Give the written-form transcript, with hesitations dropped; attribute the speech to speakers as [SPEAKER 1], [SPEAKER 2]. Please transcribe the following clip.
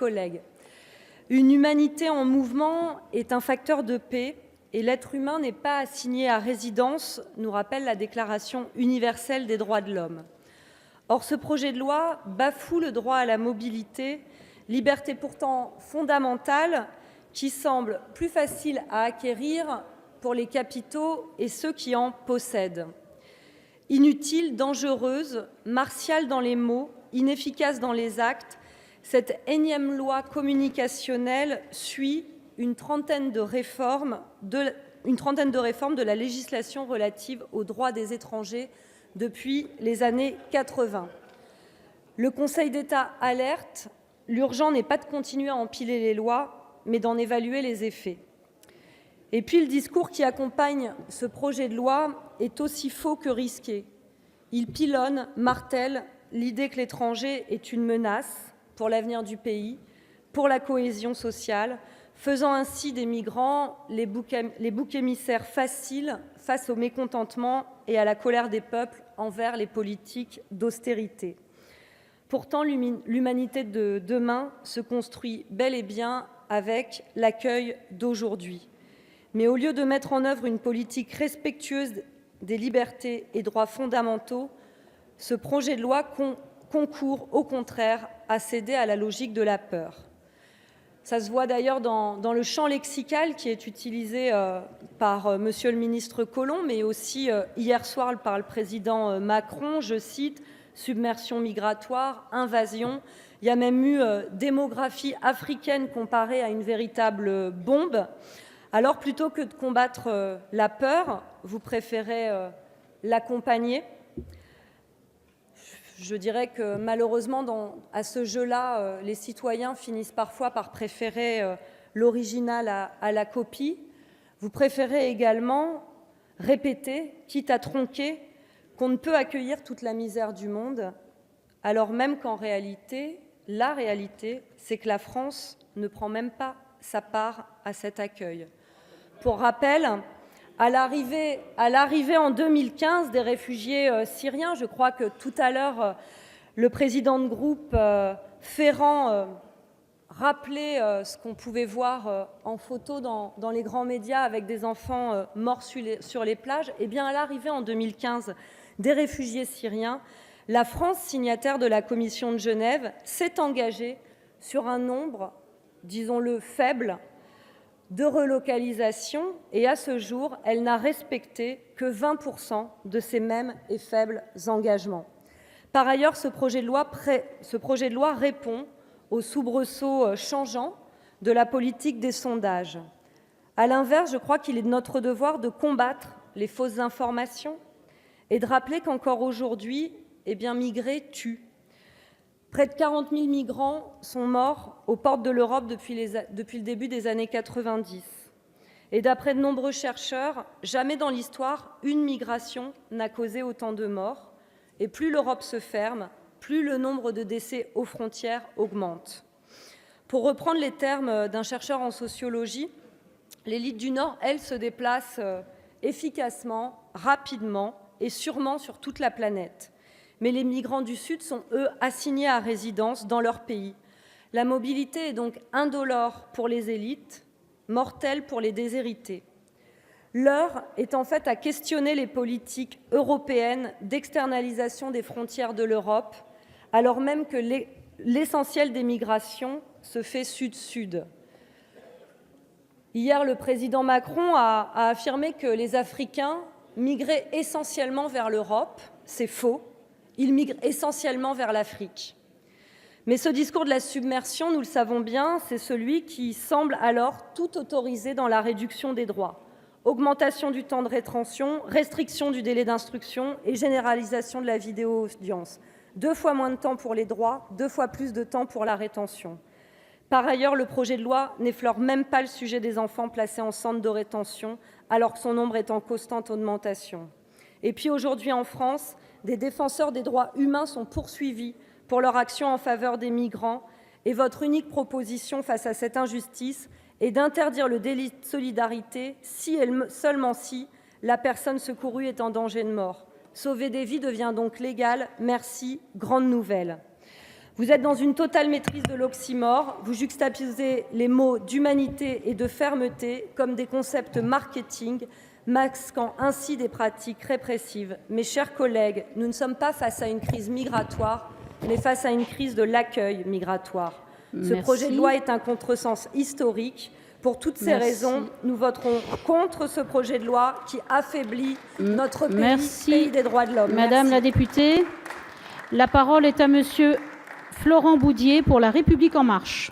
[SPEAKER 1] collègues. Une humanité en mouvement est un facteur de paix et l'être humain n'est pas assigné à résidence, nous rappelle la Déclaration universelle des droits de l'homme. Or, ce projet de loi bafoue le droit à la mobilité, liberté pourtant fondamentale qui semble plus facile à acquérir pour les capitaux et ceux qui en possèdent. Inutile, dangereuse, martiale dans les mots, inefficace dans les actes, cette énième loi communicationnelle suit une trentaine de réformes de la législation relative aux droits des étrangers depuis les années 80. Le Conseil d'État alerte, l'urgent n'est pas de continuer à empiler les lois, mais d'en évaluer les effets. Et puis le discours qui accompagne ce projet de loi est aussi faux que risqué. Il pilonne, martèle l'idée que l'étranger est une menace pour l'avenir du pays, pour la cohésion sociale, faisant ainsi des migrants les boucs émissaires faciles face au mécontentement et à la colère des peuples envers les politiques d'austérité. Pourtant, l'humanité de demain se construit bel et bien avec l'accueil d'aujourd'hui. Mais au lieu de mettre en œuvre une politique respectueuse des libertés et droits fondamentaux, ce projet de loi concourt au contraire à céder à la logique de la peur. Ça se voit d'ailleurs dans le champ lexical qui est utilisé par Monsieur le ministre Collomb, mais aussi hier soir par le président Macron, je cite, « submersion migratoire, invasion ». Il y a même eu démographie africaine comparée à une véritable bombe. Alors, plutôt que de combattre la peur, vous préférez l'accompagner. Je dirais que malheureusement, à ce jeu-là, les citoyens finissent parfois par préférer l'original à la copie. Vous préférez également répéter, quitte à tronquer, qu'on ne peut accueillir toute la misère du monde, alors même qu'en réalité, la réalité, c'est que la France ne prend même pas sa part à cet accueil. Pour rappel, à l'arrivée en 2015 des réfugiés syriens, je crois que tout à l'heure, le président de groupe Ferrand rappelait ce qu'on pouvait voir en photo dans les grands médias avec des enfants morts sur les plages. Eh bien, à l'arrivée en 2015 des réfugiés syriens, la France, signataire de la Commission de Genève, s'est engagée sur un nombre, disons-le, faible de relocalisation et à ce jour, elle n'a respecté que 20% de ces mêmes et faibles engagements. Par ailleurs, ce projet de loi répond aux soubresauts changeants de la politique des sondages. À l'inverse, je crois qu'il est de notre devoir de combattre les fausses informations et de rappeler qu'encore aujourd'hui, migrer tue. Près de 40 000 migrants sont morts aux portes de l'Europe depuis le début des années 90. Et d'après de nombreux chercheurs, jamais dans l'histoire, une migration n'a causé autant de morts. Et plus l'Europe se ferme, plus le nombre de décès aux frontières augmente. Pour reprendre les termes d'un chercheur en sociologie, l'élite du Nord, elle, se déplace efficacement, rapidement et sûrement sur toute la planète. Mais les migrants du Sud sont, eux, assignés à résidence dans leur pays. La mobilité est donc indolore pour les élites, mortelle pour les déshérités. L'heure est en fait à questionner les politiques européennes d'externalisation des frontières de l'Europe, alors même que l'essentiel des migrations se fait sud-sud. Hier, le président Macron a affirmé que les Africains migraient essentiellement vers l'Europe. C'est faux. Ils migrent essentiellement vers l'Afrique. Mais ce discours de la submersion, nous le savons bien, c'est celui qui semble alors tout autoriser dans la réduction des droits. Augmentation du temps de rétention, restriction du délai d'instruction et généralisation de la vidéo-audience. 2 fois moins de temps pour les droits, 2 fois plus de temps pour la rétention. Par ailleurs, le projet de loi n'effleure même pas le sujet des enfants placés en centre de rétention, alors que son nombre est en constante augmentation. Et puis aujourd'hui en France, des défenseurs des droits humains sont poursuivis pour leur action en faveur des migrants et votre unique proposition face à cette injustice est d'interdire le délit de solidarité si et seulement si la personne secourue est en danger de mort. Sauver des vies devient donc légal. Merci, grande nouvelle. Vous êtes dans une totale maîtrise de l'oxymore. Vous juxtaposez les mots d'humanité et de fermeté comme des concepts marketing, masquant ainsi des pratiques répressives. Mes chers collègues, nous ne sommes pas face à une crise migratoire, mais face à une crise de l'accueil migratoire. Ce projet de loi est un contresens historique. Pour toutes ces raisons, nous voterons contre ce projet de loi qui affaiblit notre pays des droits de l'homme.
[SPEAKER 2] Madame la députée, la parole est à monsieur Florent Boudié pour La République En Marche.